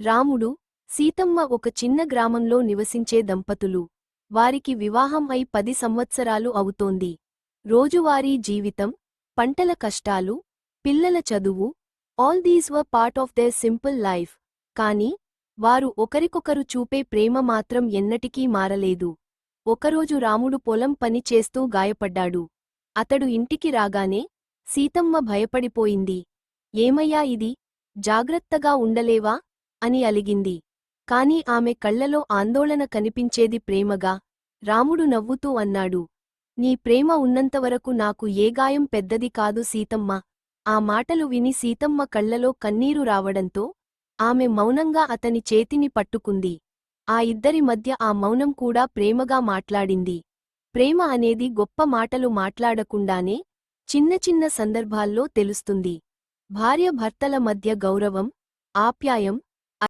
రాముడు, సీతమ్మ ఒక చిన్న గ్రామంలో నివసించే దంపతులు. వారికి వివాహం అయి 10 సంవత్సరాలు అవుతోంది. రోజువారీ జీవితం, పంటల కష్టాలు, పిల్లల చదువు, all these were part of their simple life. కాని వారు ఒకరికొకరు చూపే ప్రేమ మాత్రం ఎన్నటికీ మారలేదు. ఒకరోజు రాముడు పొలం పని చేస్తూ గాయపడ్డాడు. అతడు ఇంటికి రాగానే సీతమ్మ భయపడిపోయింది. ఏమయ్యా ఇది, జాగ్రత్తగా ఉండలేవా అని అలిగింది. కాని ఆమె కళ్లలో ఆందోళన కనిపించేది ప్రేమగా. రాముడు నవ్వుతూ అన్నాడు, నీ ప్రేమ ఉన్నంతవరకు నాకు ఏ గాయం పెద్దది కాదు సీతమ్మ. ఆ మాటలు విని సీతమ్మ కళ్లలో కన్నీరు రావడంతో ఆమె మౌనంగా అతని చేతిని పట్టుకుంది. ఆ ఇద్దరి మధ్య ఆ మౌనం కూడా ప్రేమగా మాట్లాడింది. ప్రేమ అనేది గొప్ప మాటలు మాట్లాడకుండానే చిన్న చిన్న సందర్భాల్లో తెలుస్తుంది. భార్య భర్తల మధ్య గౌరవం, ఆప్యాయం,